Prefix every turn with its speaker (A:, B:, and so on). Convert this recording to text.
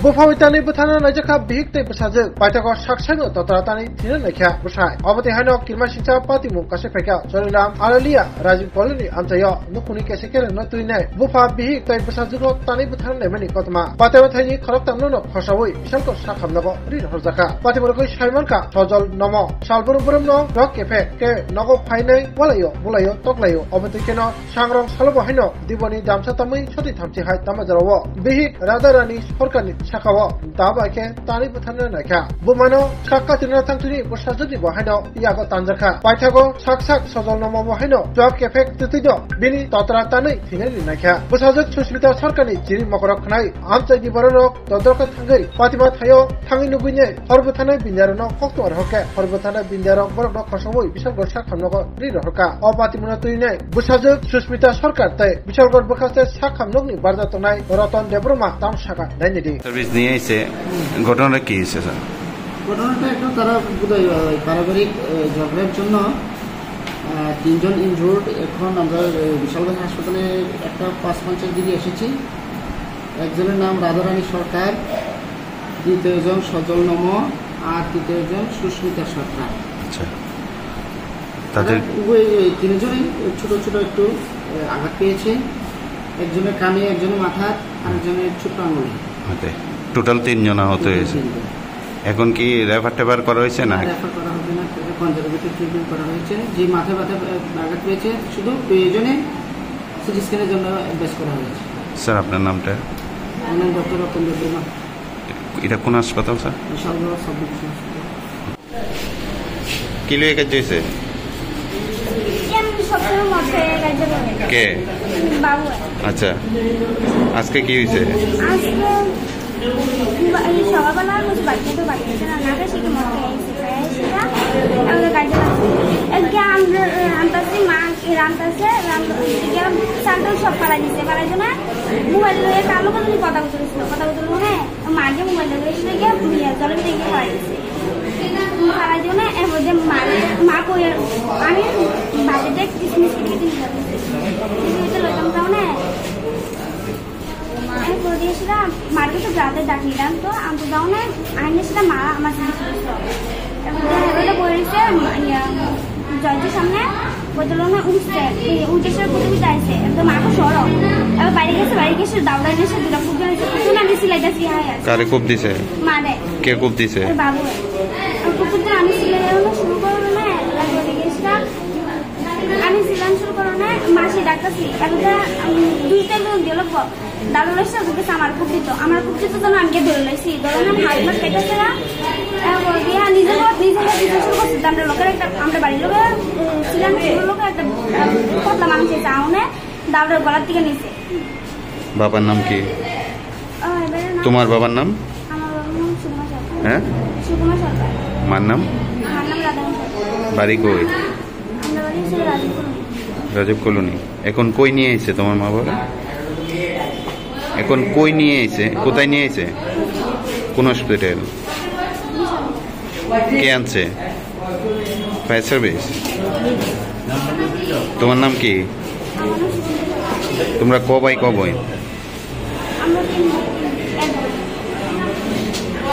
A: बुफावितानि बुथाना नायजाखा बिहिकते बसाजे बायताको साक्षाङो ततरातानि थिना नायखा बसाय अबति हायनो किरमा सिंचा पातिमु कासे फेका जरिलाम आलालिया राजीव कॉलोनी आमचायो नुखुनि केसे केले न तुइनाय बुफा बिहिकते बसाजुरो तानि बुथाना नायमानि कतमा पातेवा थाइनि खरक तामनो फसावै बिशालको साखामनगो रि हरजाखा पातिमरको साइमनका सजल नमो सालबुरबुरम न रक केफे के नगो फाइनै वलायो बुलायो तकलायो अबति केनो सांग्रं सालबो हायनो दिबनि दामसा तमै छति थामथि हाय तामाजरावो बिहिक राधारानी सरकारनि साखाव दाबाके तानि बुथाना नायखा बुमानो साक्का तिना थांथुनि बसाजुनि बहायनो यागो तानजाखा पाइथागो साकसाक सजल नमो बहायनो जब केफे तितिदो बिनि ततरा तानै थिनानि नायखा बसाजुक सुस्मिता सरकारनि जिरि मकरक खनाय आमचाइनि बरनक तद्रक थांगै पातिमा थायो थाङै नुगुइने हरबुथाना बिन्यारनो कक्तवर हके हरबुथाना बिन्यारक बरक खसबै बिशाल गसा खामनगो रि रहका अ पातिमुना तुइने बसाजुक सुस्मिता सरकार तै बिशालगढ़ बखासे साखामनगनि बारजा तनाय रतन देब्रमा तामसाका नायनिदि
B: সার্ভিস নিয়ে এসে ঘটনাটা কি হয়েছে স্যার?
C: ঘটনাটা একটা তারা পারিবারিক ঝগড়ার জন্য তিনজন ইনজুর্ড। এখন আমরা বিশালগঞ্জ হাসপাতালে একটা 5 মাসের দিকে এসেছি। একজনের নাম রাধারানী সরকার, দ্বিতীয়জন সজল নম, আর তৃতীয়জন সুস্মিতা সরকার।
B: আচ্ছা, তাদের
C: তিনজনই ছোট ছোট একটু আঘাত পেয়েছে। একজনের কানে, একজনের মাথা, আরেকজনের ছোট আঙুলে।
B: টোটাল 3 জন আহত হয়েছে। এখন কি রেফার টেফার করা হয়েছে না?
C: রেফার করা হবে না, কনজারভেটিভ ট্রিটমেন্ট করা হয়েছে। যে মাথায় আঘাত পেয়েছে শুধু প্রয়োজনে সিটি স্ক্যানের জন্য অ্যাডভাইস করা হয়েছে।
B: স্যার আপনার নামটা?
C: আমার নাম ডক্টর রতন দেববর্মা।
B: এটা কোন হাসপাতাল স্যার?
C: বিশালগড় সাব ডিভিশন হাসপাতাল।
B: কি লয়ে কাজ হয়েছে? কে?
D: বাবু।
B: আচ্ছা, আজকে কি হয়েছে?
D: সকালবেলা বাচ্চা তো বাচ্চা না শিখে মনে রান্তাছি মা রান্তাছে চালটা সব পাড়াই দিচ্ছে পাড়াই জন্য মোবাইল লয়ে কালো কথা বলছিল কথা বলছিল হ্যাঁ মাকে মোবাইল এসে গিয়ে জলের দিকে পাড়াই দিচ্ছে পাড়াই জন্য এর মধ্যে মা কই আমি বাজেটে কিসমিস কেটে নিতে লইতাম তাহলে দিয়েছিলাম মাকে তো রাতে ডাকিলাম তো আমি তো যাও না আইনেছিলাম মা আমার সাথে বলেছে জয়টির সামনে বলছিল না উঠছে উঠে প্রথমে যাইছে একদম মাকে সরব এবার বাড়ি গেছে দাউড়া এনেছে দুটা খুব জানিয়েছে আমি সিলাইতেছি
B: কারে খুব দিছে?
D: মারে।
B: কে খুব দিছে?
D: বাবু। কুকুর আমি সিলাই শুরু করবো না গেছিলাম আমি সিলাম শুরু করো না মাসি ডাকতেছি একটা 2টা লোক দিল দাঁড়ো লাগছে ওকে আমার খুব দিত জন্য আমাকে ধরে লাগছি ধরো না হাত মাস কেটেছে না নিজের শুরু করছি আমরা লোকের একটা আমরা বাড়ির লোকের ছিলাম লোকের একটা পতলা মানুষ চাউনে দাঁড়োর গলার থেকে নিচে।
B: বাবার নাম কি? তোমার বাবার নাম?
D: আমার বাবার নাম সুকুমা সরকার।
B: হ্যাঁ,
D: সুকুমা সরকার।
B: মার নাম?
D: আমার নাম রাধারানী সরকার।
B: বাড়ি কই?
D: আমরা বাড়ি ছিল রাজীব কলোনি।
B: রাজীব কলোনি। এখন কই নিয়ে এসেছে তোমার মা বাবা? এখন কই নিয়ে এসে কোথায় নিয়ে এসে? কোন হসপিটাল? কে আনছে? Fire service. তোমার নাম কি?
D: আমার নাম সুকুমা।
B: তোমরা ক ভাই ক বোন?
D: আমরা